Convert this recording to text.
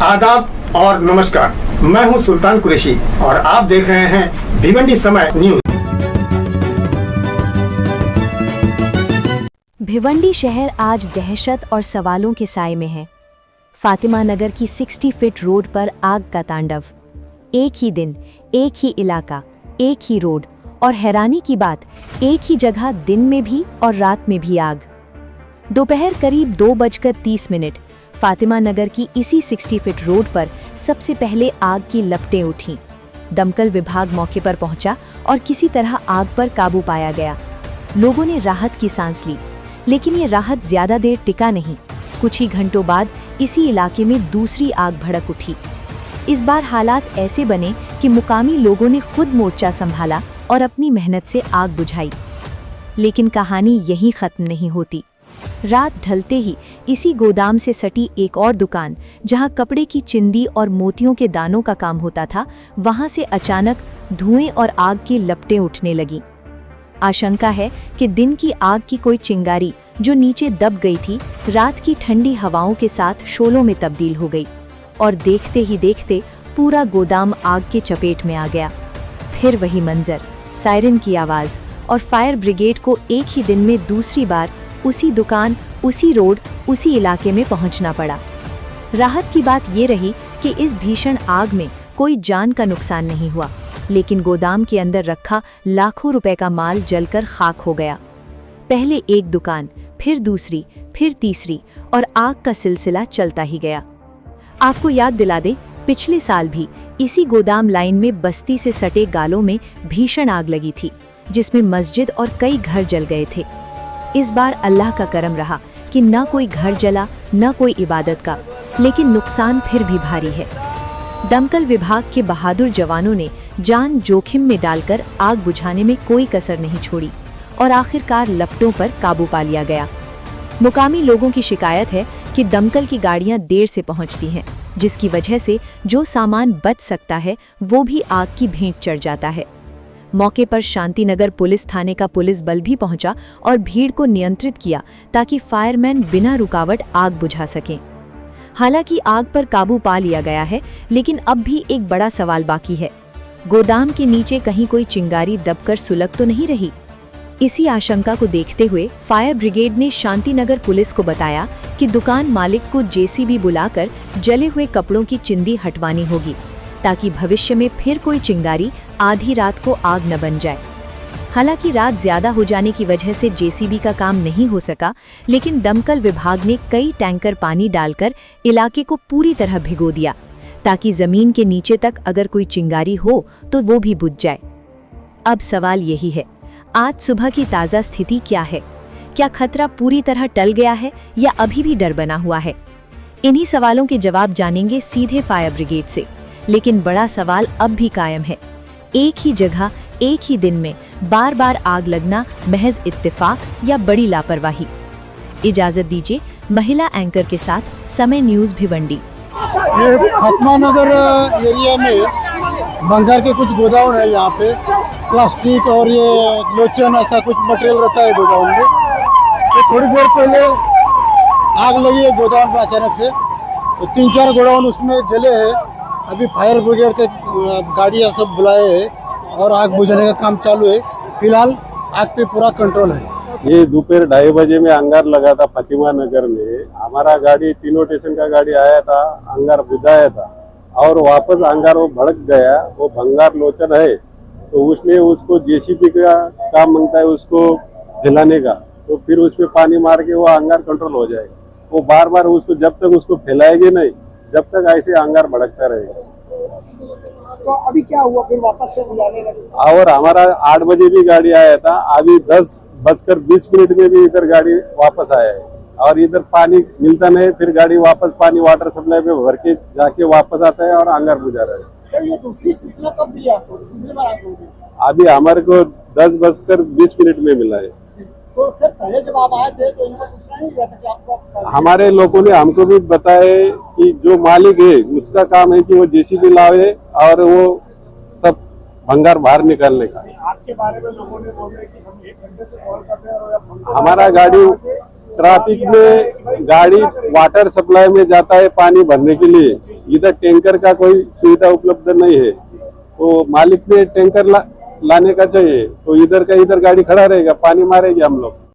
आदाब और नमस्कार, मैं हूं सुल्तान कुरैशी और आप देख रहे हैं भिवंडी समय न्यूज। भिवंडी शहर आज दहशत और सवालों के साए में है। फातिमा नगर की 60 फीट रोड पर आग का तांडव। एक ही दिन, एक ही इलाका, एक ही रोड और हैरानी की बात, एक ही जगह दिन में भी और रात में भी आग। दोपहर करीब 2:30 फातिमा नगर की इसी 60 फीट रोड पर सबसे पहले आग की लपटें उठीं। दमकल विभाग मौके पर पहुंचा और किसी तरह आग पर काबू पाया गया। लोगों ने राहत की सांस ली, लेकिन ये राहत ज्यादा देर टिका नहीं। कुछ ही घंटों बाद इसी इलाके में दूसरी आग भड़क उठी। इस बार हालात ऐसे बने कि मुकामी लोगों ने खुद मोर्चा संभाला और अपनी मेहनत से आग बुझाई। लेकिन कहानी यहीं खत्म नहीं होती। रात ढलते ही इसी गोदाम से सटी एक और दुकान, जहां कपड़े की चिंदी और मोतियों के दानों का काम होता था, वहां से अचानक धुएं और आग की लपटें उठने लगीं। आशंका है कि दिन की आग की कोई चिंगारी जो नीचे दब गई थी, रात की ठंडी हवाओं के साथ शोलों में तब्दील हो गई और देखते ही देखते पूरा गोदाम आग के चपेट में आ गया। फिर वही मंजर, सायरन की आवाज़ और फायर ब्रिगेड को एक ही दिन में दूसरी बार उसी दुकान, उसी रोड, उसी इलाके में पहुंचना पड़ा। राहत की बात ये रही कि इस भीषण आग में कोई जान का नुकसान नहीं हुआ, लेकिन गोदाम के अंदर रखा लाखों रुपए का माल जलकर खाक हो गया। पहले एक दुकान, फिर दूसरी, फिर तीसरी और आग का सिलसिला चलता ही गया। आपको याद दिला दें, पिछले साल भी इसी गोदाम लाइन में बस्ती से सटे गालों में भीषण आग लगी थी, जिसमें मस्जिद और कई घर जल गए थे। इस बार अल्लाह का करम रहा कि न कोई घर जला, न कोई इबादत का, लेकिन नुकसान फिर भी भारी है। दमकल विभाग के बहादुर जवानों ने जान जोखिम में डालकर आग बुझाने में कोई कसर नहीं छोड़ी और आखिरकार लपटों पर काबू पा लिया गया। मुकामी लोगों की शिकायत है कि दमकल की गाड़ियां देर से पहुंचती हैं, जिसकी वजह से जो सामान बच सकता है वो भी आग की भेंट चढ़ जाता है। मौके पर शांतिनगर पुलिस थाने का पुलिस बल भी पहुंचा और भीड़ को नियंत्रित किया ताकि फायरमैन बिना रुकावट आग बुझा सकें। हालांकि आग पर काबू पा लिया गया है, लेकिन अब भी एक बड़ा सवाल बाकी है। गोदाम के नीचे कहीं कोई चिंगारी दबकर सुलग तो नहीं रही? इसी आशंका को देखते हुए फायर ब्रिगेड ने शांतिनगर पुलिस को बताया कि दुकान मालिक को जेसीबी बुलाकर जले हुए कपड़ों की चिंदी हटवानी होगी, ताकि भविष्य में फिर कोई चिंगारी आधी रात को आग न बन जाए। हालांकि रात ज्यादा हो जाने की वजह से जेसीबी का काम नहीं हो सका, लेकिन दमकल विभाग ने कई टैंकर पानी डालकर इलाके को पूरी तरह भिगो दिया, ताकि जमीन के नीचे तक अगर कोई चिंगारी हो तो वो भी बुझ जाए। अब सवाल यही है, आज सुबह की ताज़ा स्थिति क्या है? क्या खतरा पूरी तरह टल गया है या अभी भी डर बना हुआ है? इन्हीं सवालों के जवाब जानेंगे सीधे फायर ब्रिगेड से। लेकिन बड़ा सवाल अब भी कायम है, एक ही जगह, एक ही दिन में बार बार आग लगना महज इत्तेफाक या बड़ी लापरवाही? इजाजत दीजिए महिला एंकर के साथ समय न्यूज़ भिवंडी। ये फातिमा नगर एरिया में बंगार के कुछ गोदाम है। यहाँ पे प्लास्टिक और ये लोचन ऐसा कुछ मटेरियल रहता है गोदाम में। तो थोड़ी देर पहले आग लगी है गोदाम में अचानक से, तो 3-4 गोदाम उसमें जले हैं। अभी फायर ब्रिगेड के गाड़ियाँ सब बुलाए हैं और आग बुझाने का काम चालू है। फिलहाल आग पे पूरा कंट्रोल है। ये दोपहर 2:30 बजे में अंगार लगा था फातिमा नगर में। हमारा गाड़ी तीनों स्टेशन का गाड़ी आया था, अंगार बुझाया था और वापस अंगार वो भड़क गया। वो भंगार लोचन है, तो उसमें उसको जेसीबी का काम मांगता है उसको फैलाने का, तो फिर उसमें पानी मार के वो अंगार कंट्रोल हो जाएगा। वो बार बार उसको जब तक उसको फैलाएंगे नहीं, जब तक ऐसे अंगार भड़कता रहेगा। तो अभी क्या हुआ, फिर वापस से बुलाने लगे? और हमारा 8 बजे भी गाड़ी आया था, अभी 10:20 में भी इधर गाड़ी वापस आया है और इधर पानी मिलता नहीं। फिर गाड़ी वापस पानी वाटर सप्लाई में भर के जाके वापस आता है और अंगार बुझा रहा है। सर, ये दूसरी सूचना कब दी आपको? दूसरी बार आग होगी? अभी हमारे को 10:20 में मिला है। तो सर, पहले जब आप आए थे तो इनको सूचना नहीं दिया था कि आपको? हमारे लोगों ने हमको भी बताया कि जो मालिक है उसका काम है कि वो जेसीबी लावे और वो सब भंगार बाहर निकालने का। आपके बारे में लोगों ने बोला कि हम 1 घंटे से कॉल कर रहे हैं और हमारा गाड़ी ट्रैफिक में गाड़ी वाटर सप्लाई में जाता है पानी भरने के लिए, इधर टैंकर का कोई सुविधा उपलब्ध नहीं है। तो मालिक ने टैंकर लाने का चाहिए, तो इधर का इधर गाड़ी खड़ा रहेगा, पानी मारेगी हम लोग।